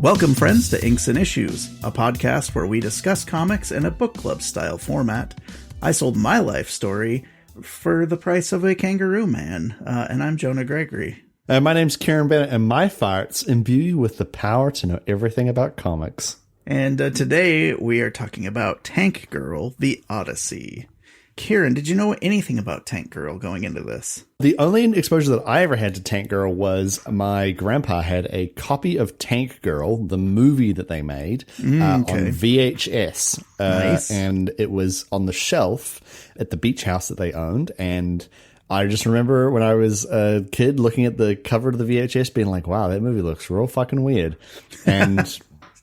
Welcome, friends, to Inks and Issues, a podcast where we discuss comics in a book club style format. I sold my life story for the price of a kangaroo man, and I'm Jonah Gregory. My name's Kieran Bennett, and my farts imbue you with the power to know everything about comics. And today we are talking about Tank Girl, the Odyssey. Kieran, did you know anything about Tank Girl going into this? The only exposure that I ever had to Tank Girl was my grandpa had a copy of Tank Girl, the movie that they made, on VHS. Nice. And it was on the shelf at the beach house that they owned. And I just remember when I was a kid looking at the cover of the VHS being like, wow, that movie looks real fucking weird. And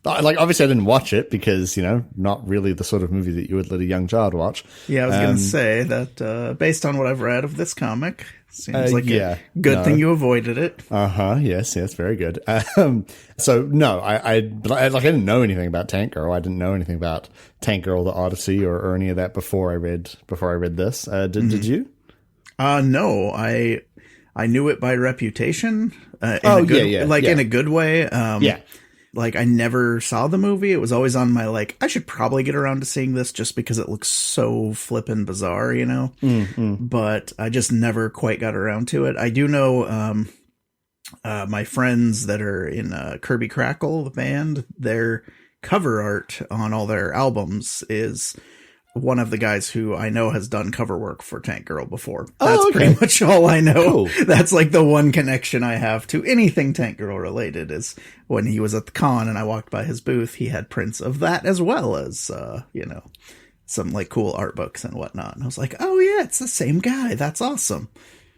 obviously I didn't watch it because, not really the sort of movie that you would let a young child watch. Yeah, I was going to say that based on what I've read of this comic, seems like a good thing you avoided it. Yes, very good. So no, I didn't know anything about Tank Girl. I didn't know anything about Tank Girl, the Odyssey, or any of that before I read this. Did you? No, I knew it by reputation. In a good way. Like, I never saw the movie. It was always on my, I should probably get around to seeing this just because it looks so flippin' bizarre, But I just never quite got around to it. I do know my friends that are in Kirby Crackle, the band, their cover art on all their albums is one of the guys who I know has done cover work for Tank Girl before. That's pretty much all I know. Cool. That's the one connection I have to anything Tank Girl related is when he was at the con and I walked by his booth, he had prints of that as well as, some cool art books and whatnot. And I was like, oh yeah, it's the same guy. That's awesome.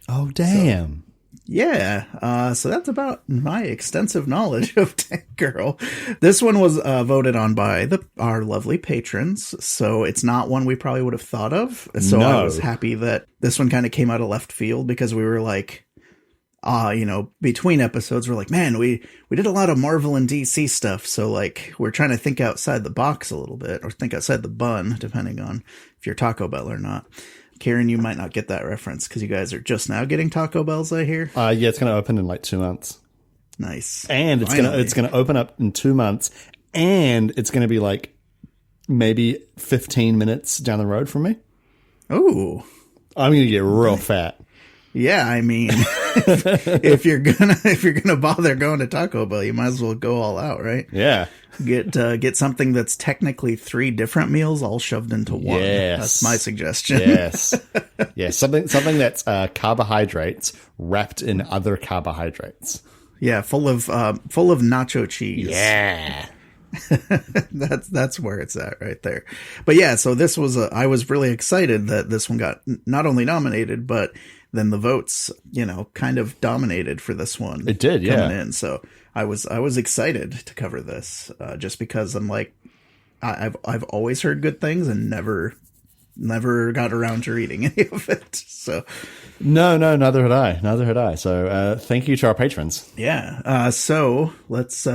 Oh, damn. So that's about my extensive knowledge of Tank Girl. This one was voted on by our lovely patrons, so it's not one we probably would have thought of. So no. I was happy that this one kind of came out of left field because we were between episodes, we're like, man, we did a lot of Marvel and DC stuff, so we're trying to think outside the box a little bit, or think outside the bun, depending on if you're Taco Bell or not. Karen, you might not get that reference because you guys are just now getting Taco Bells, I hear. Yeah, it's going to open in 2 months. Nice. And it's going to open up in 2 months, and it's going to be maybe 15 minutes down the road from me. Oh, I'm going to get real fat. Yeah, I mean, if you're gonna bother going to Taco Bell, you might as well go all out, right? Yeah. Get something that's technically 3 different meals all shoved into one. Yes. That's my suggestion. Yes. Yeah, something that's carbohydrates wrapped in other carbohydrates. Yeah, full of nacho cheese. Yeah. That's where it's at right there. But yeah, so this was I was really excited that this one got not only nominated, but then the votes, kind of dominated for this one. It did, yeah. Coming in. So I was excited to cover this, just because I'm I've always heard good things and never got around to reading any of it. So no, neither had I. So thank you to our patrons. Yeah. So let's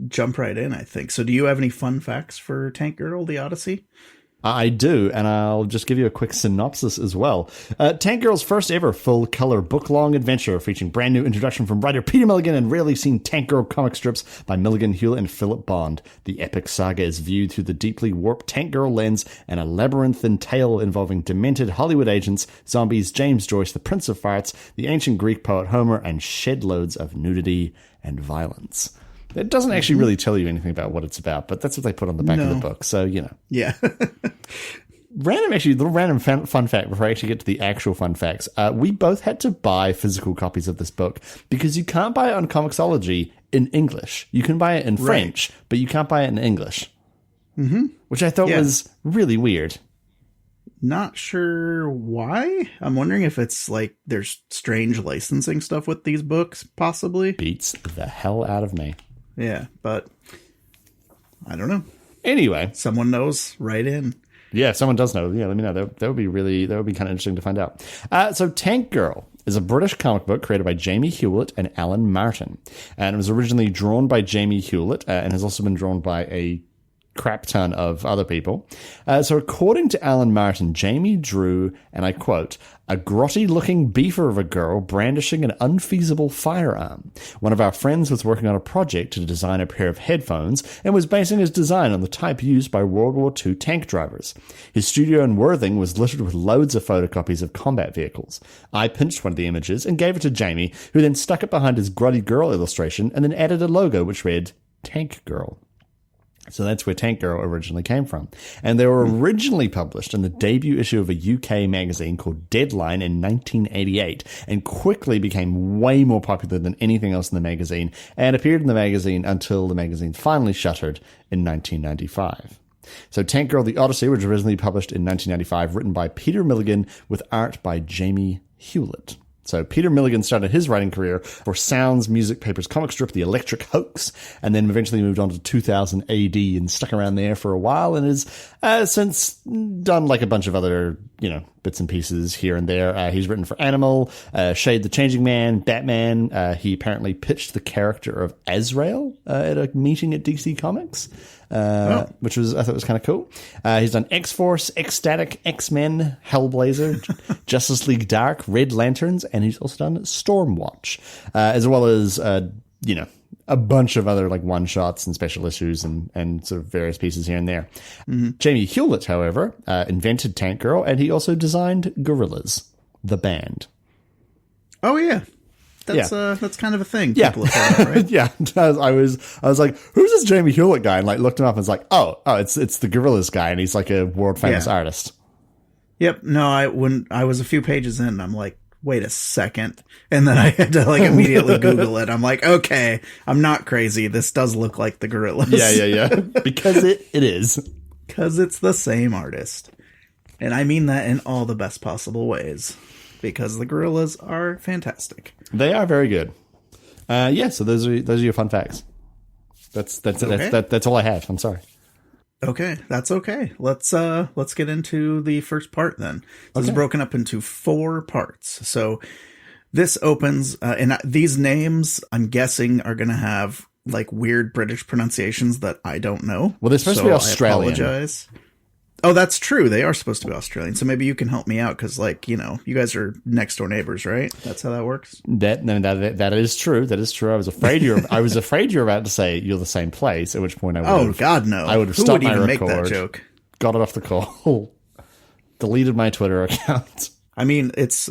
jump right in, I think. So do you have any fun facts for Tank Girl, the Odyssey? I do, and I'll just give you a quick synopsis as well. Tank Girl's first ever full-color book-long adventure featuring brand new introduction from writer Peter Milligan and rarely seen Tank Girl comic strips by Milligan, Hewlett, and Philip Bond. The epic saga is viewed through the deeply warped Tank Girl lens and a labyrinthine tale involving demented Hollywood agents, zombies, James Joyce, the Prince of Farts, the ancient Greek poet Homer, and shed loads of nudity and violence. It doesn't actually really tell you anything about what it's about, but that's what they put on the back of the book. So, Yeah. Random fun fact before I actually get to the actual fun facts. We both had to buy physical copies of this book because you can't buy it on Comixology in English. You can buy it in French, but you can't buy it in English. Mm-hmm. Which I thought was really weird. Not sure why. I'm wondering if it's there's strange licensing stuff with these books, possibly. Beats the hell out of me. Yeah, but I don't know. Anyway. Someone knows, write in. Yeah, if someone does know, let me know. That would be kind of interesting to find out. So Tank Girl is a British comic book created by Jamie Hewlett and Alan Martin. And it was originally drawn by Jamie Hewlett and has also been drawn by a crap ton of other people. So according to Alan Martin, Jamie drew, and I quote, a grotty-looking beaver of a girl brandishing an unfeasible firearm. One of our friends was working on a project to design a pair of headphones and was basing his design on the type used by World War II tank drivers. His studio in Worthing was littered with loads of photocopies of combat vehicles. I pinched one of the images and gave it to Jamie, who then stuck it behind his grotty girl illustration and then added a logo which read, Tank Girl. So that's where Tank Girl originally came from. And they were originally published in the debut issue of a UK magazine called Deadline in 1988 and quickly became way more popular than anything else in the magazine and appeared in the magazine until the magazine finally shuttered in 1995. So Tank Girl, the Odyssey, was originally published in 1995, written by Peter Milligan with art by Jamie Hewlett. So Peter Milligan started his writing career for Sounds Music Paper's comic strip, The Electric Hoax, and then eventually moved on to 2000 AD and stuck around there for a while and has since done like a bunch of other, bits and pieces here and there. He's written for Animal, Shade the Changing Man, Batman. He apparently pitched the character of Azrael at a meeting at DC Comics. Which I thought was kind of cool. He's done X-Force, X-Static, X-Men, Hellblazer, Justice League Dark, Red Lanterns, and he's also done Stormwatch, as well as, a bunch of other like one-shots and special issues and sort of various pieces here and there. Mm-hmm. Jamie Hewlett, however, invented Tank Girl, and he also designed Gorillaz, the band. Oh, yeah. That's kind of a thing. People have thought, right? Yeah. I was like, who's this Jamie Hewlett guy? And like looked him up and was like, oh, it's the Gorillaz guy, and he's like a world famous artist. Yep. No, when I was a few pages in, I'm like, wait a second. And then I had to like immediately Google it. I'm like, okay, I'm not crazy. This does look like the Gorillaz. Yeah. Because it is. Because it's the same artist. And I mean that in all the best possible ways. Because the Gorillaz are fantastic. They are very good. So those are your fun facts. That's okay. That's all I have. I'm sorry. Okay, that's okay. Let's get into the first part then. This is broken up into 4 parts. So this opens, and these names I'm guessing are going to have like weird British pronunciations that I don't know. Well, they're supposed to be Australian. I apologize. Oh, that's true. They are supposed to be Australian. So maybe you can help me out because, like, you guys are next door neighbors, right? That's how that works. That is true. That is true. I was afraid you were about to say you're the same place. At which point I would. Oh God, no! I would have stopped my record. Who would even make that joke? Got it off the call. Deleted my Twitter account. I mean, it's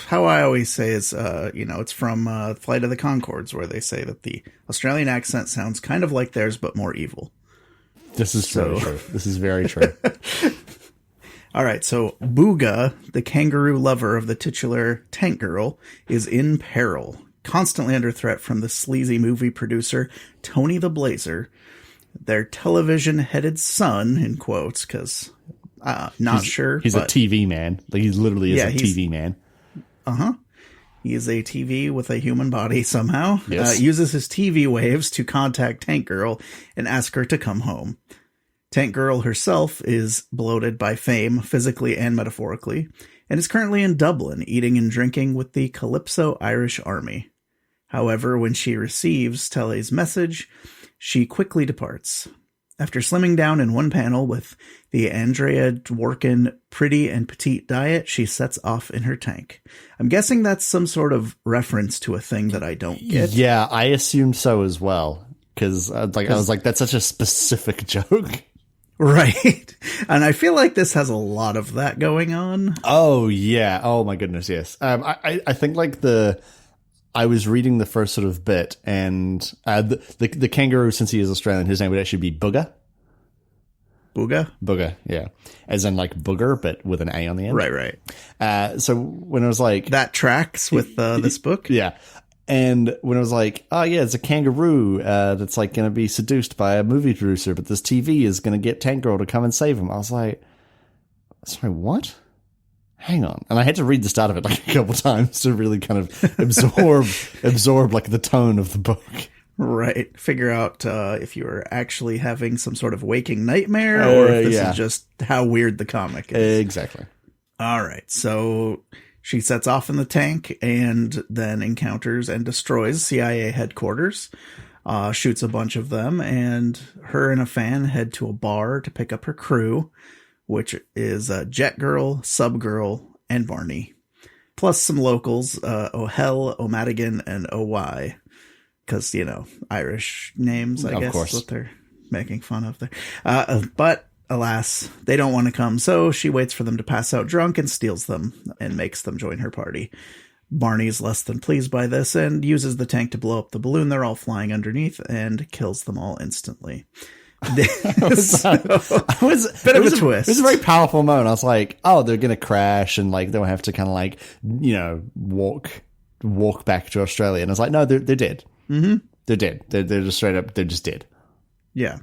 how I always say is, it's from Flight of the Conchords, where they say that the Australian accent sounds kind of like theirs, but more evil. This is true. This is very true. All right, so Booga, the kangaroo lover of the titular Tank Girl, is in peril, constantly under threat from the sleazy movie producer Tony the Blazer, their television-headed son, in quotes, because sure. He's a TV man. Like, he literally is a TV man. Uh-huh. He is a TV with a human body somehow. Yes. Uses his TV waves to contact Tank Girl and ask her to come home. Tank Girl herself is bloated by fame, physically and metaphorically, and is currently in Dublin, eating and drinking with the Calypso Irish Army. However, when she receives Telly's message, she quickly departs. After slimming down in one panel with the Andrea Dworkin Pretty and Petite diet, she sets off in her tank. I'm guessing that's some sort of reference to a thing that I don't get. Yeah, I assumed so as well. Because I was like, that's such a specific joke. Right. And I feel like this has a lot of that going on. Oh, yeah. Oh, my goodness, yes. I think like I was reading the first sort of bit, and the kangaroo, since he is Australian, his name would actually be Booga. Booga, yeah. As in like booger, but with an A on the end. Right. So when I was like... That tracks with this book? Yeah. And when I was like, oh yeah, it's a kangaroo that's like going to be seduced by a movie producer, but this TV is going to get Tank Girl to come and save him. I was like, sorry, what? Hang on. And I had to read the start of it like a couple times to really kind of absorb like the tone of the book. Right. Figure out if you were actually having some sort of waking nightmare or if this is just how weird the comic is. Exactly. All right. So she sets off in the tank and then encounters and destroys CIA headquarters. shoots a bunch of them, and her and a fan head to a bar to pick up her crew, which is Jet Girl, Sub Girl, and Barney. Plus some locals, O'Hell, O'Madigan, and OY. Because, Irish names, I guess, is what they're making fun of there. But, alas, they don't want to come, so she waits for them to pass out drunk and steals them and makes them join her party. Barney's less than pleased by this and uses the tank to blow up the balloon they're all flying underneath and kills them all instantly. It was a twist. It was a very powerful moment. I was like, oh, they're going to crash and they'll have to kind of walk back to Australia. And I was like, no, they're dead. Mm-hmm. They're dead. They're just straight up, they're just dead. Yeah.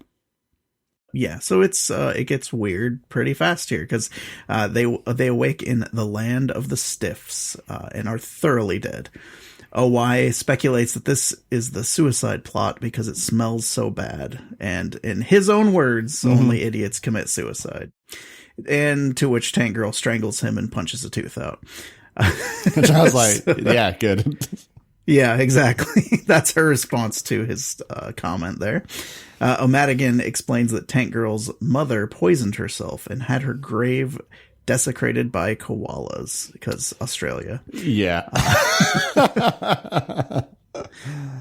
Yeah, so it gets weird pretty fast here because they awake in the land of the Stiffs and are thoroughly dead. OY speculates that this is the suicide plot because it smells so bad, and in his own words, only idiots commit suicide. And to which Tank Girl strangles him and punches a tooth out. Which I was like, yeah, good. Yeah, exactly. That's her response to his comment there. O'Madigan explains that Tank Girl's mother poisoned herself and had her grave desecrated by koalas because Australia. Yeah.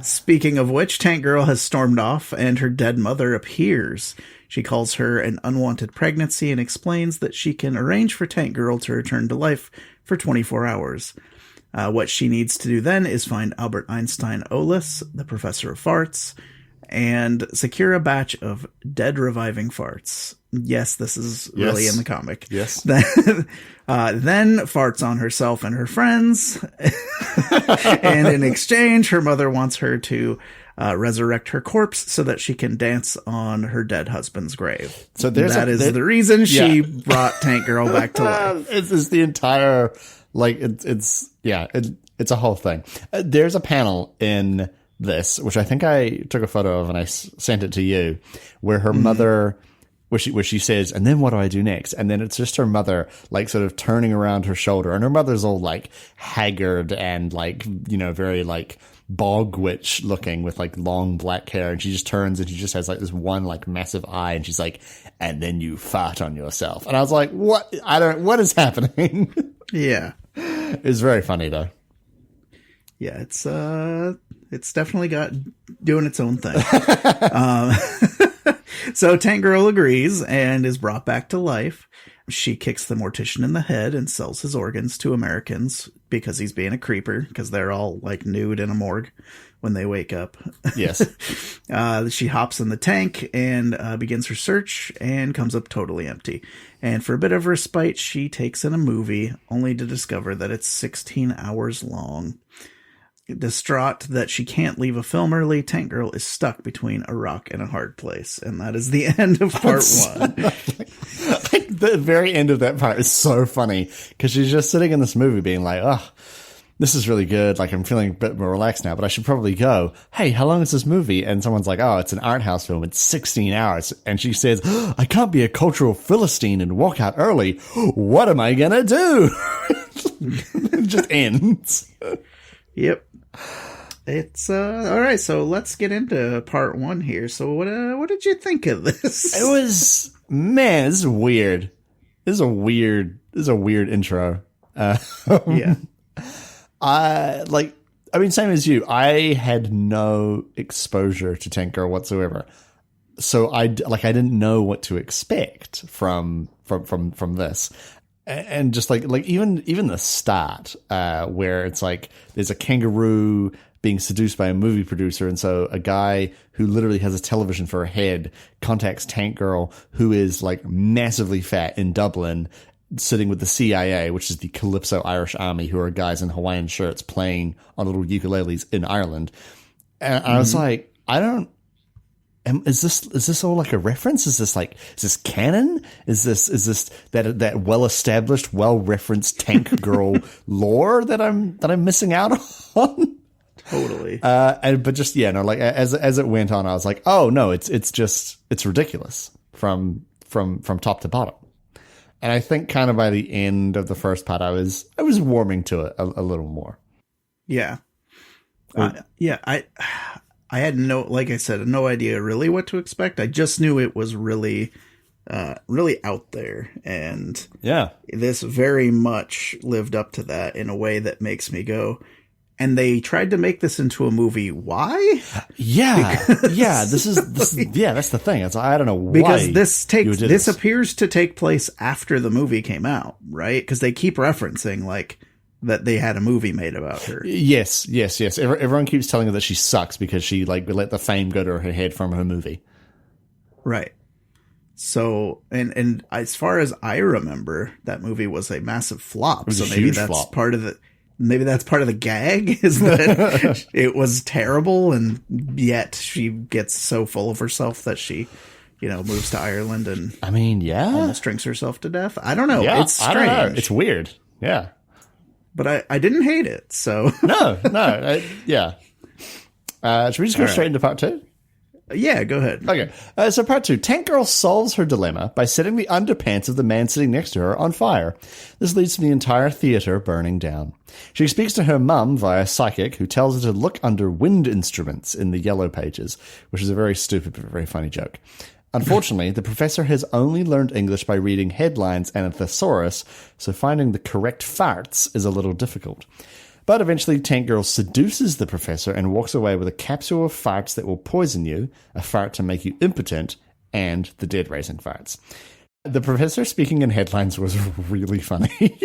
Speaking of which, Tank Girl has stormed off and her dead mother appears. She calls her an unwanted pregnancy and explains that she can arrange for Tank Girl to return to life for 24 hours. What she needs to do then is find Albert Einstein Olis, the professor of farts, and secure a batch of dead reviving farts. Yes, this is really in the comic. Yes. Then farts on herself and her friends. And in exchange, her mother wants her to resurrect her corpse so that she can dance on her dead husband's grave. So that is the reason she brought Tank Girl back to life. It's the entire, it's a whole thing. There's a panel in this, which I think I took a photo of and I sent it to you, where her mother, where she says, and then what do I do next? And then it's just her mother, sort of turning around her shoulder, and her mother's all haggard and very bog witch looking with long black hair, and she just turns and she just has this one massive eye, and she's like, and then you fart on yourself. And I was like, what? What is happening? Yeah. It's very funny though. Yeah, it's definitely got doing its own thing. So Tank Girl agrees and is brought back to life. She kicks the mortician in the head and sells his organs to Americans because he's being a creeper, because they're all nude in a morgue when they wake up. Yes. She hops in the tank and begins her search and comes up totally empty. And for a bit of respite, she takes in a movie only to discover that it's 16 hours long. Distraught that she can't leave a film early, Tank Girl is stuck between a rock and a hard place. And that is the end of part one. The very end of that part is so funny because she's just sitting in this movie being like, oh, this is really good. I'm feeling a bit more relaxed now, but I should probably go. Hey, how long is this movie? And someone's like, oh, it's an art house film. It's 16 hours. And she says, oh, I can't be a cultural Philistine and walk out early. What am I going to do? It just ends. Yep. It's all right, so let's get into part one here. So what did you think of this? It was, man, this is weird. This is a weird intro. Yeah. Same as you. I had no exposure to Tank Girl whatsoever. So I didn't know what to expect from this. And just even the start, where it's there's a kangaroo being seduced by a movie producer, and so a guy who literally has a television for a head contacts Tank Girl, who is massively fat in Dublin, sitting with the CIA, which is the Calypso Irish Army, who are guys in Hawaiian shirts playing on little ukuleles in Ireland. And I was like, is this all a reference? Is this canon? Is this that well established, well referenced Tank Girl lore that I'm missing out on? Totally. As it went on, I was like, oh no, it's ridiculous from top to bottom. And I think kind of by the end of the first part, I was warming to it a little more. Yeah. I had like I said, no idea really what to expect. I just knew it was really out there, and this very much lived up to that in a way that makes me go, and they tried to make this into a movie. Why? This is that's the thing. I don't know why, because this appears to take place after the movie came out, right? Because they keep referencing like that they had a movie made about her. Yes. Everyone keeps telling her that she sucks because she like let the fame go to her head from her movie. Right. So, and as far as I remember, that movie was a massive flop. So maybe that's part of the gag is that it was terrible, and yet she gets so full of herself that she, moves to Ireland and almost drinks herself to death. I don't know. It's strange. I don't know. It's weird. Yeah. But I didn't hate it, so. No. Should we just go straight into part 2? Yeah, go ahead. Okay. So part 2. Tank Girl solves her dilemma by setting the underpants of the man sitting next to her on fire. This leads to the entire theater burning down. She speaks to her mum via psychic, who tells her to look under wind instruments in the yellow pages, which is a very stupid but very funny joke. Unfortunately, the professor has only learned English by reading headlines and a thesaurus, so finding the correct farts is a little difficult. But eventually, Tank Girl seduces the professor and walks away with a capsule of farts that will poison you, a fart to make you impotent, and the dead-raising farts. The professor speaking in headlines was really funny.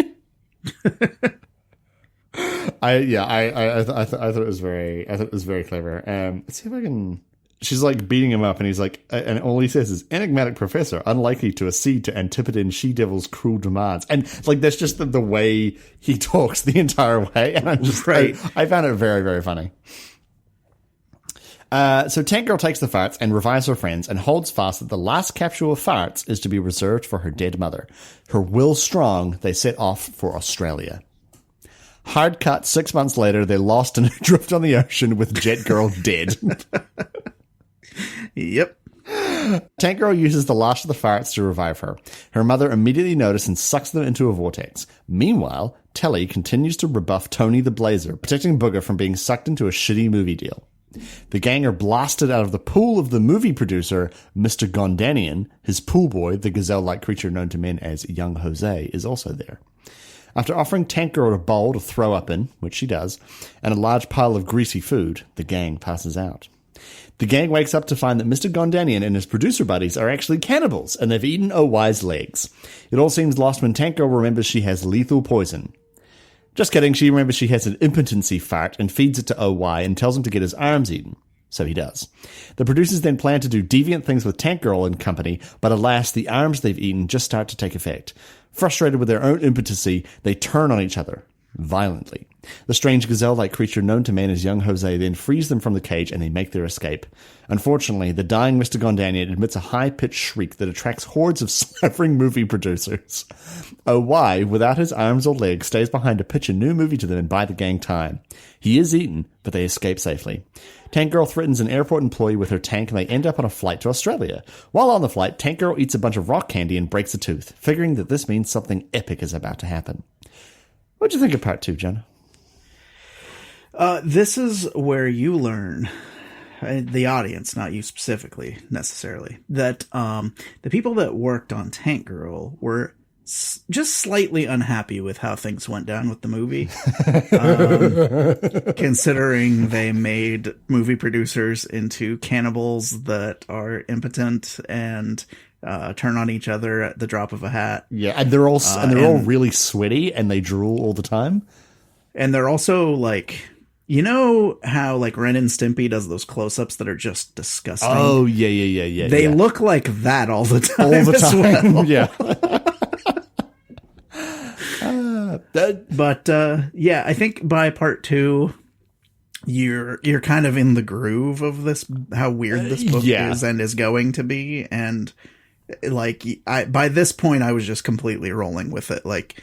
I thought it was very clever. Let's see if I can. She's like beating him up, and he's like, and all he says is, "Enigmatic professor, unlikely to accede to Antipodean she-devil's cruel demands." And like, that's just the way he talks the entire way. And I'm just right. I found it very, very funny. So Tank Girl takes the farts and revives her friends and holds fast that the last capsule of farts is to be reserved for her dead mother. Her will strong, they set off for Australia. Hard cut, 6 months later, they're lost and adrift on the ocean with Jet Girl dead. Yep. Tank Girl uses the last of the farts to revive her. Her mother immediately notices and sucks them into a vortex. Meanwhile, Telly continues to rebuff Tony the Blazer, protecting Booga from being sucked into a shitty movie deal. The gang are blasted out of the pool of the movie producer, Mr. Gondanian. His pool boy, the gazelle-like creature known to men as Young Jose, is also there. After offering Tank Girl a bowl to throw up in, which she does, and a large pile of greasy food, the gang passes out. The gang wakes up to find that Mr. Gondanian and his producer buddies are actually cannibals, and they've eaten OY's legs. It all seems lost when Tank Girl remembers she has lethal poison. Just kidding, she remembers she has an impotency fart and feeds it to OY and tells him to get his arms eaten. So he does. The producers then plan to do deviant things with Tank Girl and company, but alas, the arms they've eaten just start to take effect. Frustrated with their own impotency, they turn on each other. Violently. The strange gazelle-like creature known to man as Young Jose then frees them from the cage and they make their escape. Unfortunately, the dying Mr. Gondanian admits a high-pitched shriek that attracts hordes of slavering movie producers. OY, without his arms or legs, stays behind to pitch a new movie to them and buy the gang time. He is eaten, but they escape safely. Tank Girl threatens an airport employee with her tank and they end up on a flight to Australia. While on the flight, Tank Girl eats a bunch of rock candy and breaks a tooth, figuring that this means something epic is about to happen. What'd you think of part 2, Jonah? This is where you learn, the audience, not you specifically, necessarily, that the people that worked on Tank Girl were just slightly unhappy with how things went down with the movie. Considering they made movie producers into cannibals that are impotent and turn on each other at the drop of a hat. Yeah, and they're all really sweaty and they drool all the time. And they're also like, you know how like Ren and Stimpy does those close-ups that are just disgusting? Oh, yeah. They look like that all the time. All the time, well. Yeah. But I think by part 2, you're kind of in the groove of this, how weird this book is and is going to be, and like by this point I was just completely rolling with it. Like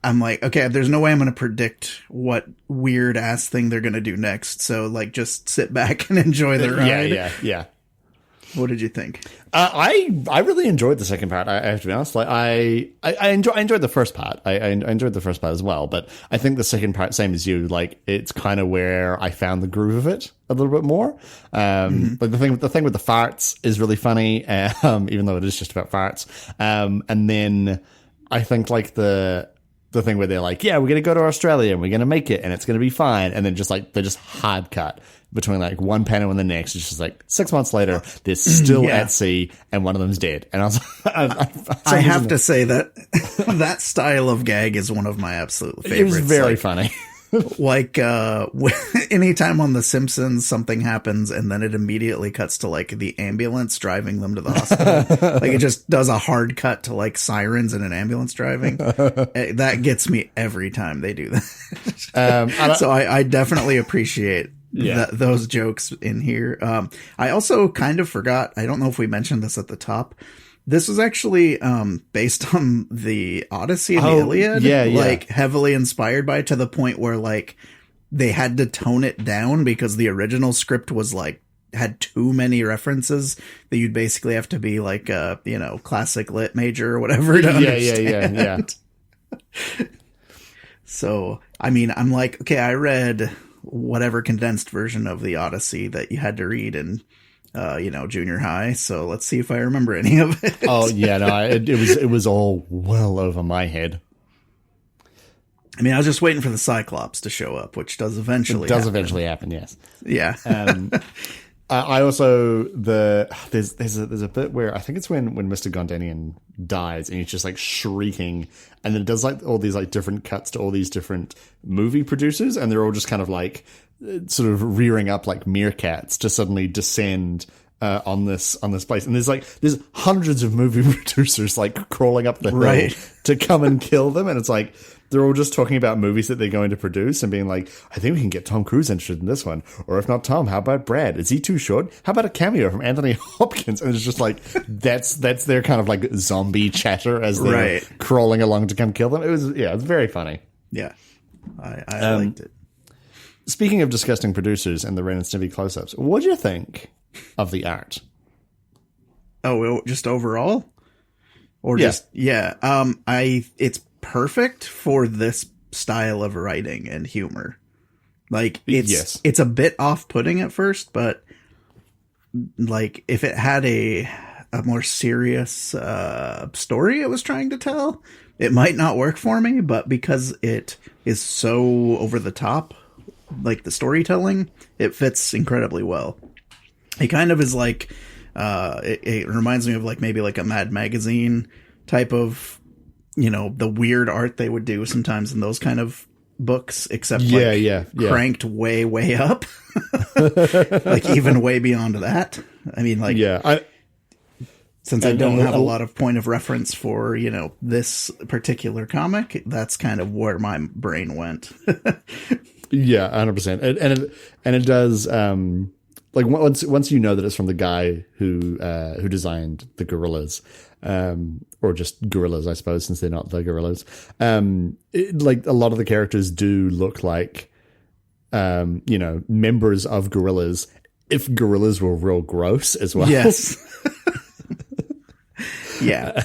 I'm like, okay, there's no way I'm going to predict what weird ass thing they're going to do next, so like just sit back and enjoy the ride. Yeah. What did you think? I really enjoyed the second part. I have to be honest. Like I enjoyed the first part. I enjoyed the first part as well. But I think the second part, same as you, like it's kind of where I found the groove of it a little bit more. Like the thing with the farts is really funny, even though it is just about farts. And then I think like the thing where they're like, yeah, we're gonna go to Australia and we're gonna make it and it's gonna be fine, and then just like they just hard cut between like one panel and the next. It's just like 6 months later, they're still at sea and one of them's dead. And I was, I have to say that that style of gag is one of my absolute favorites. It was very funny. Like, anytime on The Simpsons something happens and then it immediately cuts to like the ambulance driving them to the hospital. Like it just does a hard cut to like sirens and an ambulance driving. That gets me every time they do that. So I definitely appreciate those jokes in here. I also kind of forgot, I don't know if we mentioned this at the top. This was actually based on the Odyssey and the Iliad, like heavily inspired by it, to the point where like they had to tone it down because the original script was like had too many references that you'd basically have to be like a, you know, classic lit major or whatever to understand. So, I mean, I'm like, okay, I read whatever condensed version of the Odyssey that you had to read in junior high. So let's see if I remember any of it. Oh yeah, no, it was all well over my head. I mean, I was just waiting for the Cyclops to show up, which does eventually happen. Yes. Yeah. I also there's a bit where I think it's when Mr. Gondanian dies and he's just like shrieking, and then it does like all these like different cuts to all these different movie producers, and they're all just kind of like sort of rearing up like meerkats to suddenly descend on this place, and there's hundreds of movie producers like crawling up the hill to come and kill them, and it's like they're all just talking about movies that they're going to produce and being like, I think we can get Tom Cruise interested in this one, or if not Tom, how about Brad? Is he too short? How about a cameo from Anthony Hopkins? And it's just like that's their kind of like zombie chatter as they're crawling along to come kill them. It was very funny. Yeah, I liked it. Speaking of disgusting producers and the Ren and Stimpy close-ups, what do you think of the art? Oh, just overall? Or just, it's perfect for this style of writing and humor. Like, it's a bit off-putting at first, but, like, if it had a more serious story it was trying to tell, it might not work for me, but because it is so over the top, like the storytelling, it fits incredibly well. It kind of is like it reminds me of like maybe like a Mad Magazine type of, you know, the weird art they would do sometimes in those kind of books, except cranked way up. Like even way beyond that. I mean, like, since I don't have a lot of point of reference for, you know, this particular comic, that's kind of where my brain went. Yeah, 100%. And it does, like once you know that it's from the guy who designed the gorillas, or just gorillas, I suppose, since they're not the gorillas. Like a lot of the characters do look like, members of gorillas, if gorillas were real gross as well. Yes. Yeah.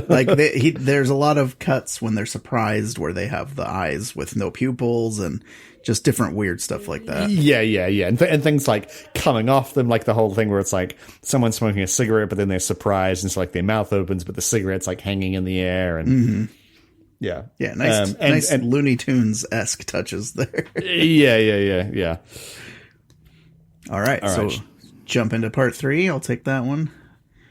Like there's a lot of cuts when they're surprised where they have the eyes with no pupils and just different weird stuff like that. Yeah. And things like coming off them, like the whole thing where it's like someone's smoking a cigarette, but then they're surprised, and it's like their mouth opens, but the cigarette's like hanging in the air. And yeah, nice Looney Tunes-esque touches there. Yeah. All right, so jump into part 3. I'll take that one.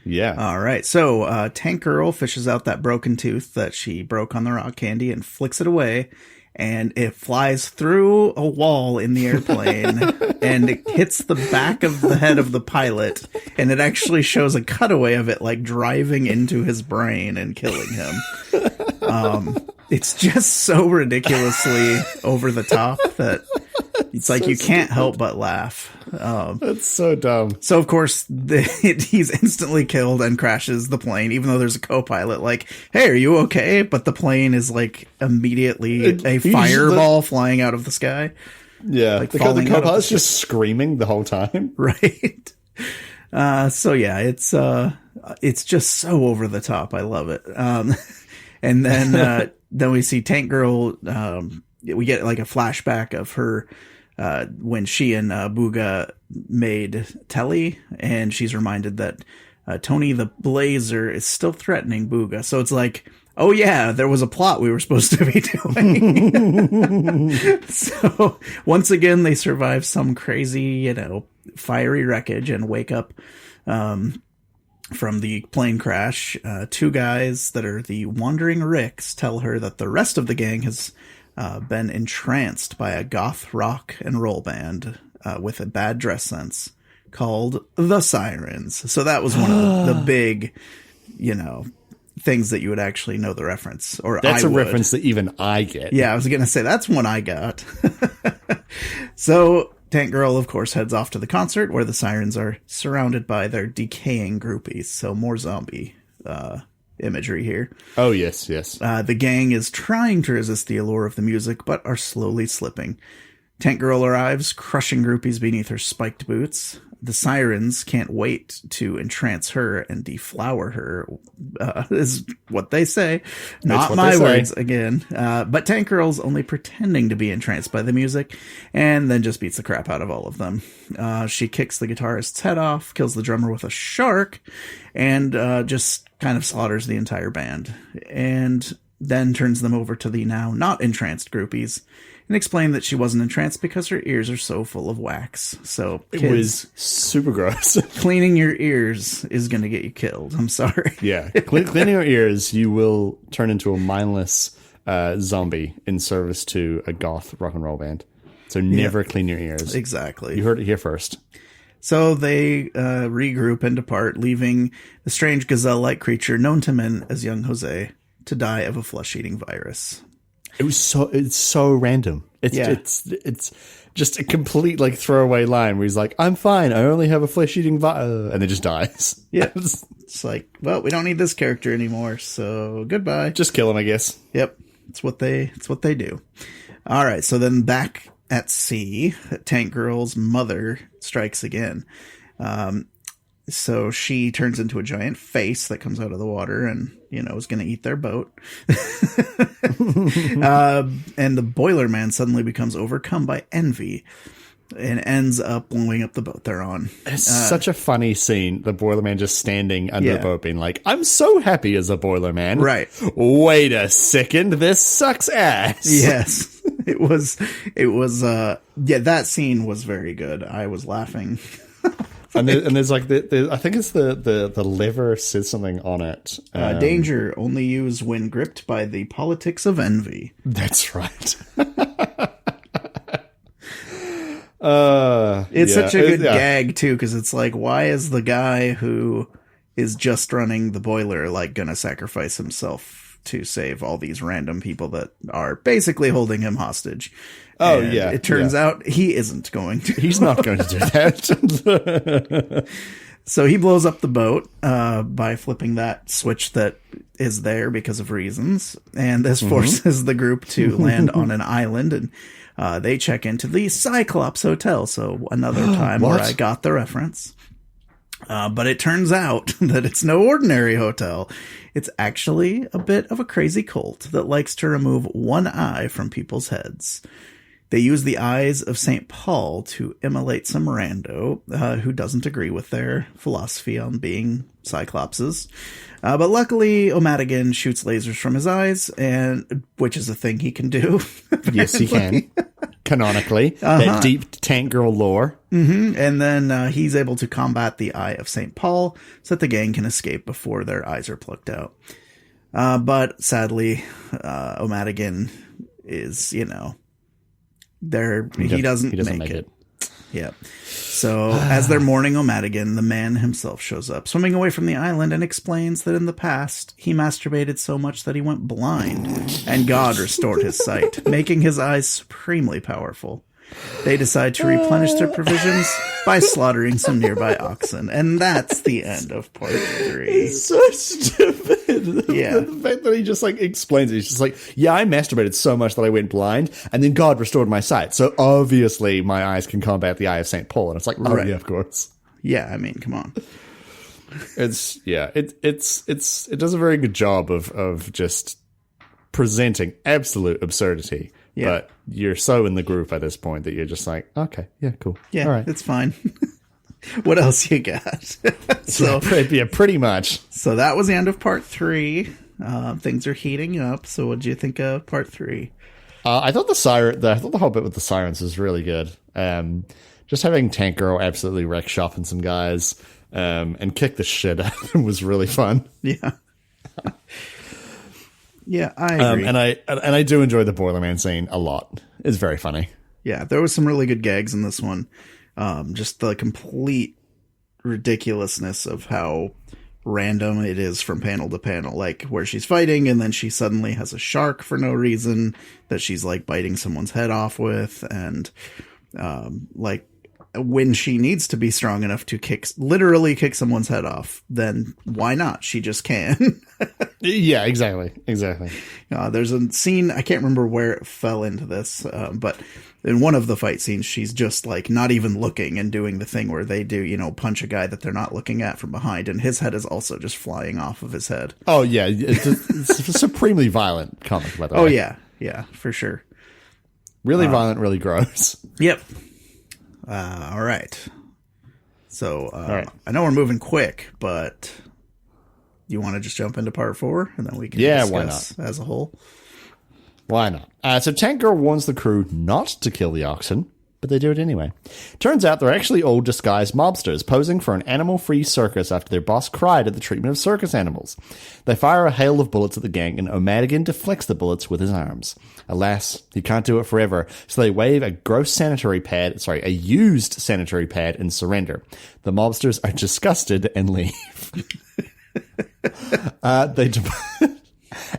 Yeah. All right. So Tank Girl fishes out that broken tooth that she broke on the rock candy and flicks it away. And it flies through a wall in the airplane and it hits the back of the head of the pilot. And it actually shows a cutaway of it like driving into his brain and killing him. It's just so ridiculously over the top that it's like you can't help but laugh. That's so dumb. So, of course, he's instantly killed and crashes the plane, even though there's a co-pilot like, hey, are you okay? But the plane is like immediately a fireball flying out of the sky. Yeah, like the co-pilot's just screaming the whole time. Right. So yeah, it's just so over the top. I love it. And then then we see Tank Girl. We get like a flashback of her when she and Booga made Telly, and she's reminded that Tony the Blazer is still threatening Booga. So it's like, oh yeah, there was a plot we were supposed to be doing. So once again, they survive some crazy, fiery wreckage and wake up from the plane crash. Two guys that are the Wandering Ricks tell her that the rest of the gang has been entranced by a goth rock and roll band with a bad dress sense called the Sirens. So that was one of the big, things that you would actually know the reference. Or that's a reference that even I get. Yeah, I was going to say that's one I got. So Tank Girl, of course, heads off to the concert where the Sirens are surrounded by their decaying groupies. So more zombie imagery here. Oh, yes. The gang is trying to resist the allure of the music, but are slowly slipping. Tank Girl arrives, crushing groupies beneath her spiked boots. The Sirens can't wait to entrance her and deflower her, is what they say. Not my words again. But Tank Girl's only pretending to be entranced by the music, and then just beats the crap out of all of them. She kicks the guitarist's head off, kills the drummer with a shark, and just kind of slaughters the entire band. And then turns them over to the now not entranced groupies, and explained that she wasn't entranced because her ears are so full of wax. So kids, it was super gross. Cleaning your ears is going to get you killed. I'm sorry. Yeah. Cleaning your ears, you will turn into a mindless zombie in service to a goth rock and roll band. So never clean your ears. Exactly. You heard it here first. So they regroup and depart, leaving the strange gazelle-like creature known to men as young Jose to die of a flesh-eating virus. It's so random. It's just a complete throwaway line where he's like, I'm fine, I only have a flesh-eating virus, and it just dies. Yeah. It's like, well, we don't need this character anymore, so goodbye. Just kill him, I guess. Yep. It's what they do. All right, so then back at sea, Tank Girl's mother strikes again. So she turns into a giant face that comes out of the water and, is going to eat their boat. And the boiler man suddenly becomes overcome by envy and ends up blowing up the boat they're on. It's such a funny scene. The boiler man just standing under the boat being like, I'm so happy as a boiler man. Right. Wait a second. This sucks ass. Yes. It was, that scene was very good. I was laughing. And there's I think it's the lever says something on it. Danger, only used when gripped by the politics of envy. That's right. It's such a good gag, too, because it's like, why is the guy who is just running the boiler, gonna sacrifice himself to save all these random people that are basically holding him hostage? Oh, and it turns out he isn't going to. He's not going to do that. So he blows up the boat by flipping that switch that is there because of reasons. And this forces the group to land on an island. And they check into the Cyclops Hotel. So another time where I got the reference. But it turns out that it's no ordinary hotel. It's actually a bit of a crazy cult that likes to remove one eye from people's heads. They use the eyes of St. Paul to immolate some rando who doesn't agree with their philosophy on being Cyclopses. But luckily, O'Madigan shoots lasers from his eyes, which is a thing he can do. Yes, he can. Canonically. That deep Tank Girl lore. Mm-hmm. And then he's able to combat the eye of St. Paul so that the gang can escape before their eyes are plucked out. But sadly, O'Madigan is, he doesn't make it. Yeah. So as they're mourning O'Madigan, the man himself shows up, swimming away from the island, and explains that in the past he masturbated so much that he went blind, and God restored his sight, making his eyes supremely powerful. They decide to replenish their provisions by slaughtering some nearby oxen. And that's the end of part 3. It's so stupid. Yeah. The fact that he just explains it. He's just like, yeah, I masturbated so much that I went blind, and then God restored my sight. So obviously my eyes can combat the eye of St. Paul. And it's like, oh, right. Yeah, of course. Yeah, I mean, come on. It does a very good job of just presenting absolute absurdity. Yeah. But you're so in the group at this point that you're just like, okay, yeah, cool. Yeah, all right, it's fine. What else you got? So yeah, pretty much. So that was the end of part 3. Things are heating up. So what did you think of part 3? I thought the whole bit with the sirens was really good. Just having Tank Girl absolutely wreck shop on some guys and kick the shit out of them was really fun. Yeah. Yeah, I agree. And I do enjoy the Boilerman scene a lot. It's very funny. Yeah, there was some really good gags in this one. Just the complete ridiculousness of how random it is from panel to panel, like where she's fighting and then she suddenly has a shark for no reason that she's like biting someone's head off with, and like when she needs to be strong enough to literally kick someone's head off, then why not? She just can. Yeah, exactly. There's a scene, I can't remember where it fell into this, but in one of the fight scenes, she's just like not even looking and doing the thing where they do, punch a guy that they're not looking at from behind, and his head is also just flying off of his head. Oh yeah, it's a supremely violent comic, by the way. Oh yeah, for sure. Really violent, really gross. Yep. All right. So all right. I know we're moving quick, but you want to just jump into part 4 and then we can discuss why not? As a whole? Why not? So Tank Girl warns the crew not to kill the oxen, but they do it anyway. Turns out they're actually all disguised mobsters posing for an animal-free circus after their boss cried at the treatment of circus animals. They fire a hail of bullets at the gang, and O'Madigan deflects the bullets with his arms. Alas, he can't do it forever, so they wave a used sanitary pad in surrender. The mobsters are disgusted and leave.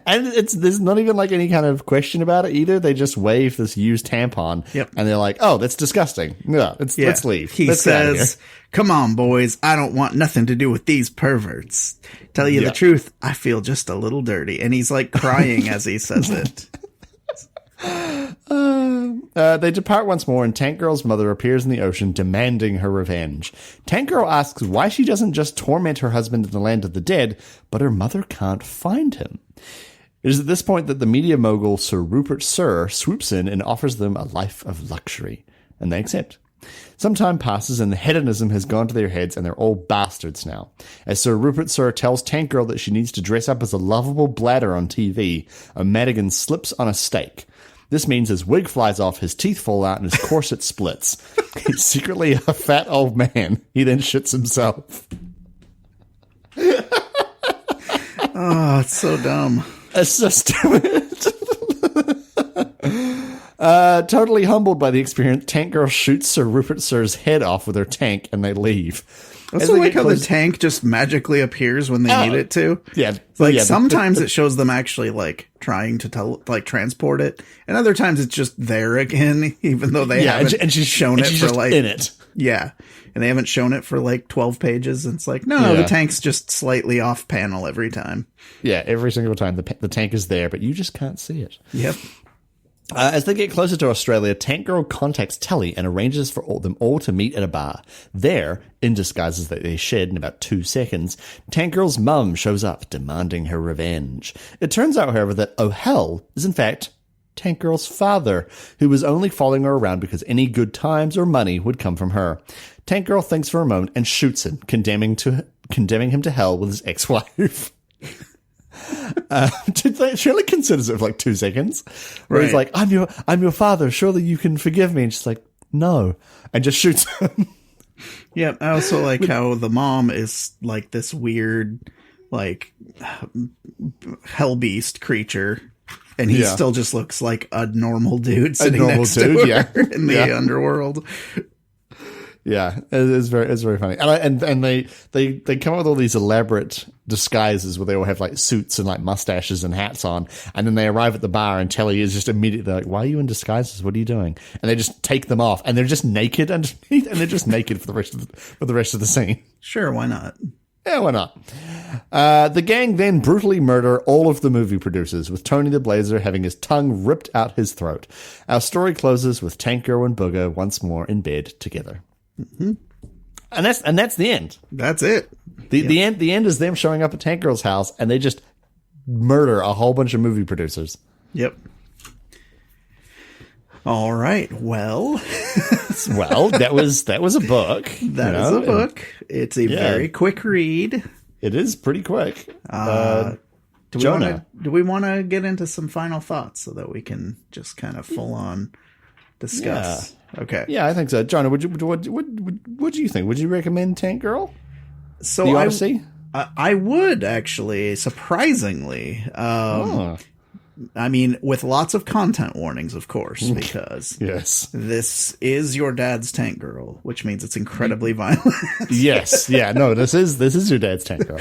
And there's not even like any kind of question about it either. They just wave this used tampon, and they're like, "Oh, that's disgusting. No, let's leave." He says, "Come on, boys. I don't want nothing to do with these perverts. Tell you the truth, I feel just a little dirty." And he's like crying as he says it. They depart once more, and Tank Girl's mother appears in the ocean, demanding her revenge. Tank Girl asks why she doesn't just torment her husband in the land of the dead, but her mother can't find him. It is at this point that the media mogul Sir Rupert Sir swoops in and offers them a life of luxury, and they accept. Some time passes, and the hedonism has gone to their heads, and they're all bastards now. As Sir Rupert Sir tells Tank Girl that she needs to dress up as a lovable bladder on TV, O'Madigan slips on a stake. This means his wig flies off, his teeth fall out, and his corset splits. He's secretly a fat old man. He then shits himself. Oh, it's so dumb. It's so stupid. Totally humbled by the experience, Tank Girl shoots Sir Rupert Sir's head off with her tank, and they leave. I also like how the tank just magically appears when they need it to. Yeah. Like sometimes it shows them actually like trying to transport it, and other times it's just there again, even though they haven't and she's shown it for like in it. Yeah. And they haven't shown it for like 12 pages. And it's like, no, the tank's just slightly off panel every time. Yeah, every single time the tank is there, but you just can't see it. Yep. As they get closer to Australia, Tank Girl contacts Telly and arranges for them all to meet at a bar. There, in disguises that they shed in about 2 seconds, Tank Girl's mum shows up, demanding her revenge. It turns out, however, that O'Hell is in fact Tank Girl's father, who was only following her around because any good times or money would come from her. Tank Girl thinks for a moment and shoots him, condemning him to hell with his ex-wife. Shirley considers it for like 2 seconds. Where he's like, I'm your father, surely you can forgive me. And she's like, no. And just shoots him. Yeah, I also like how the mom is like this weird, like, hell beast creature. And he still just looks like a normal dude sitting next to her in the underworld. Yeah, it's very funny, and they come up with all these elaborate disguises where they all have like suits and like mustaches and hats on, and then they arrive at the bar and Telly is just immediately like, "Why are you in disguises? What are you doing?" And they just take them off, and they're just naked underneath, and they're just naked for the rest of the scene. Sure, why not? Yeah, why not? The gang then brutally murder all of the movie producers, with Tony the Blazer having his tongue ripped out his throat. Our story closes with Tank Girl and Booga once more in bed together. Mm-hmm. And that's the end. That's it. The end is them showing up at Tank Girl's house, and they just murder a whole bunch of movie producers. Yep. All right. Well, that was a book. That is a book. It's a very quick read. It is pretty quick. Do we want to get into some final thoughts so that we can just kind of full on discuss? Yeah. Okay. Yeah, I think so. Jonah, what do you think? Would you recommend Tank Girl? So the Odyssey? I would actually, surprisingly. I mean, with lots of content warnings, of course, because this is your dad's Tank Girl, which means it's incredibly violent. Yes. Yeah. No, this is your dad's Tank Girl.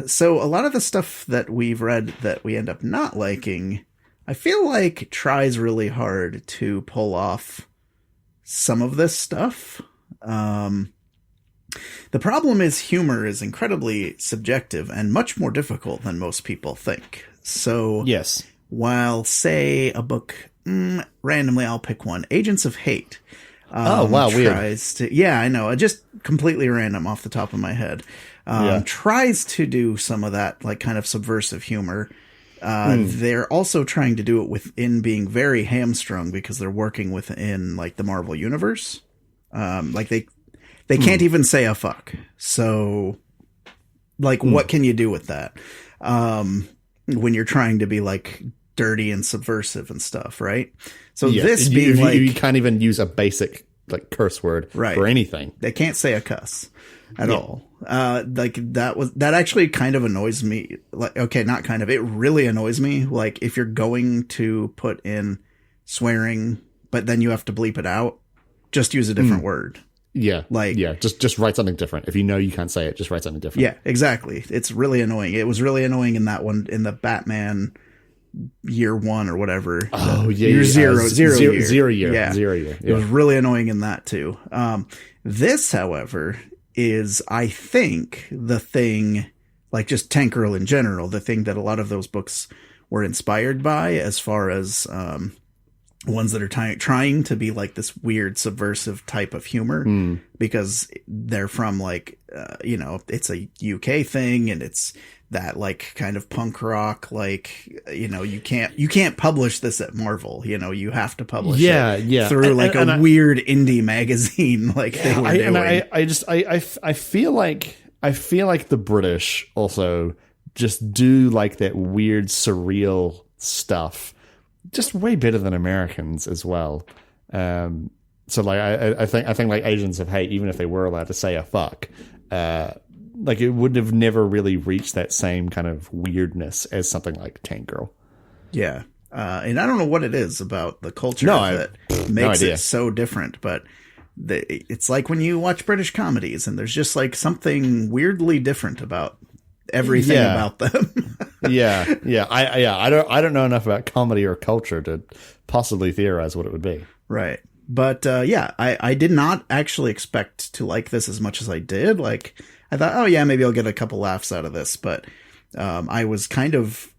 So a lot of the stuff that we've read that we end up not liking, I feel like tries really hard to pull off some of this stuff. The problem is humor is incredibly subjective and much more difficult than most people think. So while, say, a book, randomly I'll pick one, Agents of Hate. Weird. Yeah, I know. Just completely random off the top of my head. Tries to do some of that, like, kind of subversive humor. They're also trying to do it within being very hamstrung because they're working within, like, the Marvel Universe. They can't even say a fuck. So, like, what can you do with that? When you're trying to be, like, dirty and subversive and stuff, right? So this being you can't even use a basic, like, curse word for anything. They can't say a cuss at all. That actually kind of annoys me. Like, okay, not kind of. It really annoys me. Like, if you're going to put in swearing, but then you have to bleep it out, just use a different word. Yeah. Just write something different. If you know you can't say it, just write something different. Yeah, exactly. It's really annoying. It was really annoying in that one, in the Batman year 1 or whatever. Oh, yeah. Year zero year. Zero year. Yeah. 0 year. Yeah. It was really annoying in that too. This, however, is, I think, the thing, like, just Tank Girl in general, the thing that a lot of those books were inspired by, as far as ones that are trying to be like this weird subversive type of humor, because they're from, like, it's a UK thing, and it's that, like, kind of punk rock, like, you can't publish this at Marvel, you have to publish it through a weird indie magazine, like they were doing. I feel like the British also just do, like, that weird surreal stuff just way better than Americans as well. So, like, I think like Agents of Hate, even if they were allowed to say a fuck, like, it would have never really reached that same kind of weirdness as something like Tank Girl. Yeah. And I don't know what it is about the culture that makes it so different, but it's like when you watch British comedies and there's just, like, something weirdly different about everything about them. I don't know enough about comedy or culture to possibly theorize what it would be. Right. But I did not actually expect to like this as much as I did. Like, I thought, oh yeah, maybe I'll get a couple laughs out of this, but I was kind of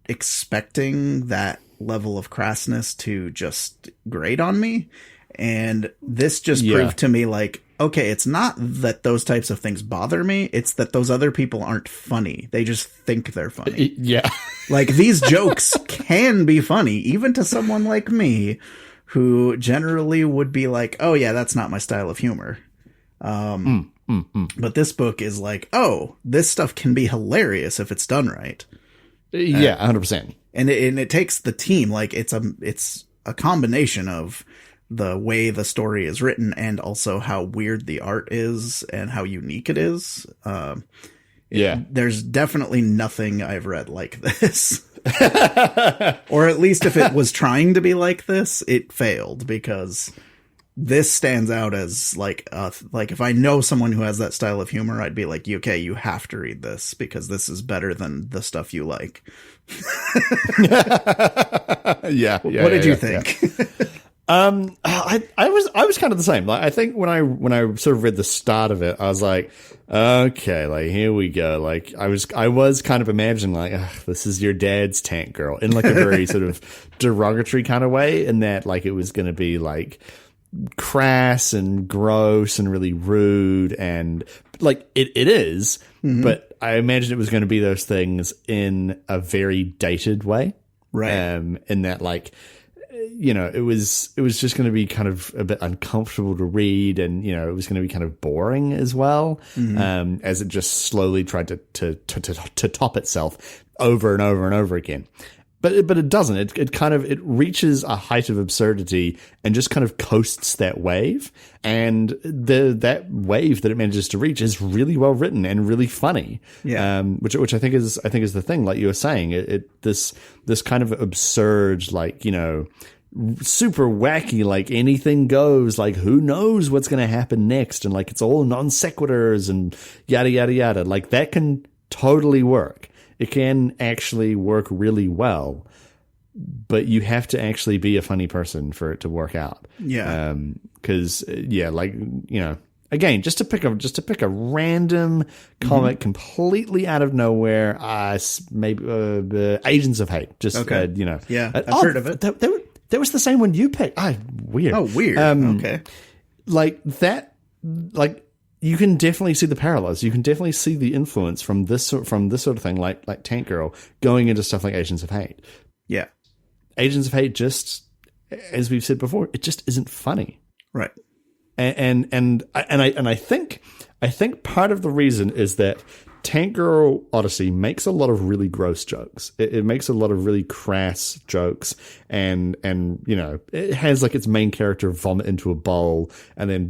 expecting that level of crassness to just grate on me, and this just proved to me, like, okay, it's not that those types of things bother me, it's that those other people aren't funny. They just think they're funny. Yeah. Like, these jokes can be funny, even to someone like me, who generally would be like, oh yeah, that's not my style of humor. But this book is like, oh, this stuff can be hilarious if it's done right. 100%. And it takes the team, like, it's a combination of the way the story is written and also how weird the art is and how unique it is. There's definitely nothing I've read like this. Or at least if it was trying to be like this, it failed, because this stands out as, like if I know someone who has that style of humor, I'd be like, okay, you have to read this because this is better than the stuff you like. What did you think? I was kind of the same. Like, I think when I sort of read the start of it, I was like, okay, like, here we go. Like, I was kind of imagining, like, this is your dad's Tank Girl, in, like, a very sort of derogatory kind of way, in that, like, it was going to be like crass and gross and really rude, and like it is, but I imagined it was going to be those things in a very dated way, right? In that, like, you know, it was just going to be kind of a bit uncomfortable to read, and you know, it was going to be kind of boring as well, as it just slowly tried to top itself over and over and over again. But it doesn't. It reaches a height of absurdity and just kind of coasts that wave. And that wave that it manages to reach is really well written and really funny. Yeah. Which I think is the thing. Like you were saying, this kind of absurd, like, you know, super wacky, like anything goes, like who knows what's going to happen next, and like it's all non sequiturs and yada yada yada. Like that can totally work. It can actually work really well, but you have to actually be a funny person for it to work out. Yeah. Because like, you know, again, just to pick a random comic completely out of nowhere, maybe Agents of Hate. Just okay. You know, yeah, I've heard of it. That was the same one you picked. Weird. Oh, weird. Okay. Like that. Like. You can definitely see the parallels. You can definitely see the influence from this sort of thing, like Tank Girl, going into stuff like Agents of Hate. Yeah, Agents of Hate, just as we've said before, it just isn't funny, right? And I think part of the reason is that Tank Girl Odyssey makes a lot of really gross jokes. It makes a lot of really crass jokes, and you know, it has like its main character vomit into a bowl and then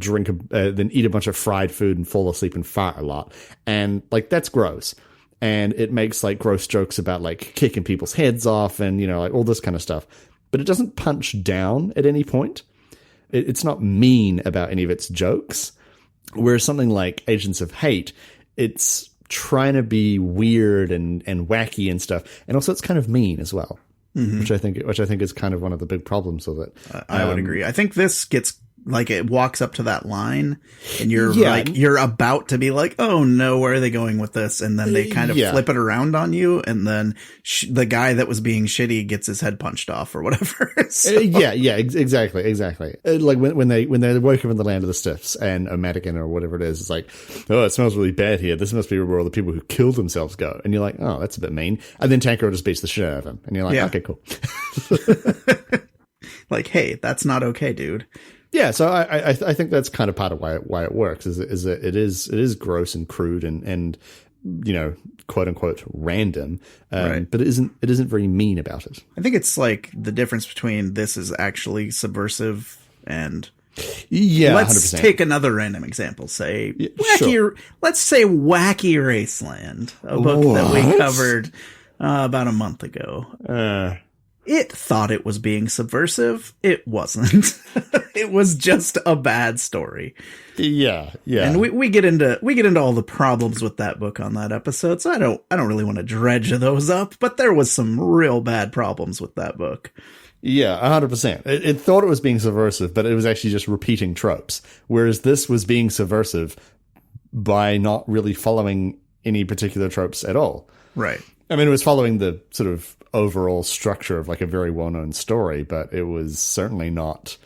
then eat a bunch of fried food and fall asleep and fart a lot, and like that's gross. And it makes like gross jokes about like kicking people's heads off and, you know, like all this kind of stuff. But it doesn't punch down at any point. It's not mean about any of its jokes. Whereas something like Agents of Hate, it's trying to be weird and wacky and stuff, and also it's kind of mean as well, which I think is kind of one of the big problems with it. I would agree. I think this gets like it walks up to that line, and you're like you're about to be like, oh no, where are they going with this? And then they kind of flip it around on you, and then the guy that was being shitty gets his head punched off or whatever. So. Exactly. Like when they woke up in the land of the stiffs and Madigan or whatever it is, it's like, oh, it smells really bad here. This must be where all the people who killed themselves go. And you're like, oh, that's a bit mean. And then Tank Girl just beats the shit out of him, and you're like, okay, cool. Like, hey, that's not okay, dude. Yeah, so I think that's kind of part of why it works is that it is gross and crude and you know, quote unquote random, right. But it isn't very mean about it. I think it's like the difference between this is actually subversive and let's 100%. take another random example. Say let's say Wacky Raceland, a book that we covered about a month ago. It thought it was being subversive. It wasn't. It was just a bad story. Yeah. And we get into all the problems with that book on that episode. So I don't really want to dredge those up, but there was some real bad problems with that book. Yeah, 100%. It thought it was being subversive, but it was actually just repeating tropes. Whereas this was being subversive by not really following any particular tropes at all. Right. I mean, it was following the sort of overall structure of like a very well-known story, but it was certainly not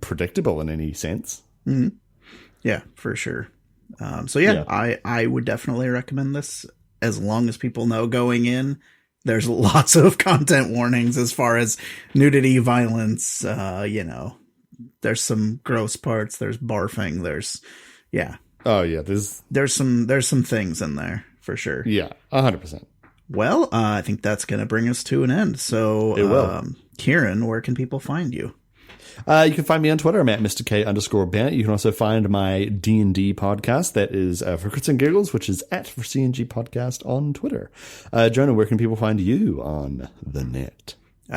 predictable in any sense. Mm-hmm. Yeah, for sure. I would definitely recommend this, as long as people know going in. There's lots of content warnings as far as nudity, violence. You know, there's some gross parts. There's barfing. There's some things in there for sure. Yeah, 100%. Well, I think that's going to bring us to an end. So, it will. Kieran, where can people find you? You can find me on Twitter. I'm at Mr. K_Bennett. You can also find my D&D podcast. That is For Crits and Giggles, which is at For CNG Podcast on Twitter. Jonah, where can people find you on the net?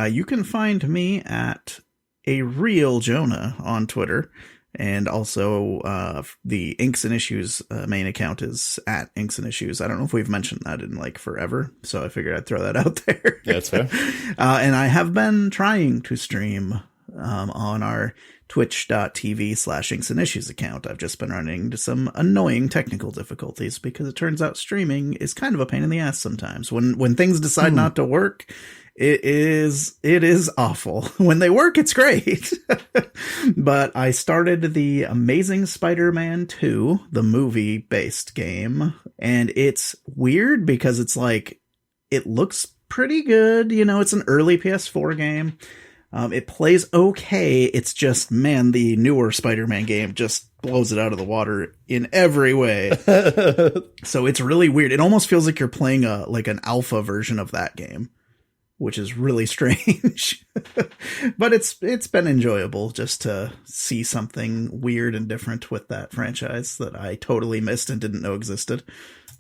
You can find me at A Real Jonah on Twitter. And also, the Inks and Issues main account is at Inks and Issues. I don't know if we've mentioned that in like forever, so I figured I'd throw that out there. Yeah, that's fair. And I have been trying to stream on our twitch.tv/Inks and Issues account. I've just been running into some annoying technical difficulties because it turns out streaming is kind of a pain in the ass sometimes. When things decide not to work, It is awful. When they work, it's great. But I started the Amazing Spider-Man 2, the movie-based game, and it's weird because it's like, it looks pretty good. You know, it's an early PS4 game. It plays okay. It's just, man, the newer Spider-Man game just blows it out of the water in every way. So it's really weird. It almost feels like you're playing an alpha version of that game, which is really strange. But it's been enjoyable just to see something weird and different with that franchise that I totally missed and didn't know existed.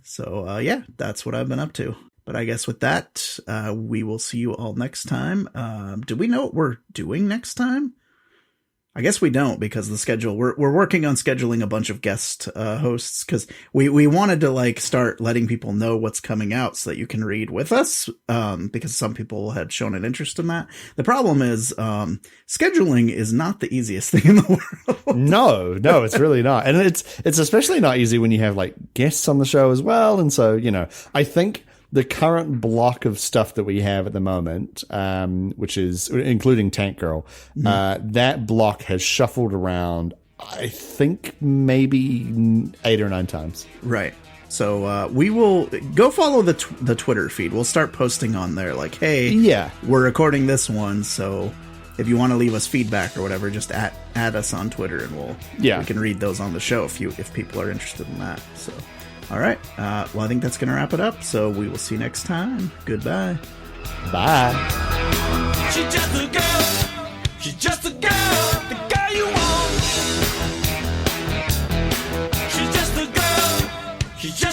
So yeah, that's what I've been up to. But I guess with that, we will see you all next time. Do we know what we're doing next time? I guess we don't, because the schedule, we're working on scheduling a bunch of guest hosts, because we wanted to start letting people know what's coming out so that you can read with us, because some people had shown an interest in that. The problem is scheduling is not the easiest thing in the world. No, it's really not. And it's especially not easy when you have guests on the show as well. And so, I think the current block of stuff that we have at the moment, which is including Tank Girl, that block has shuffled around, I think, maybe 8 or 9 times. Right. So we will go follow the Twitter feed. We'll start posting on there hey, yeah, we're recording this one. So if you want to leave us feedback or whatever, just add us on Twitter, and we can read those on the show if people are interested in that. So. All right. Well, I think that's going to wrap it up. So we will see you next time. Goodbye. Bye. She's just a girl. She's just a girl. The girl you want. She's just a girl. She's just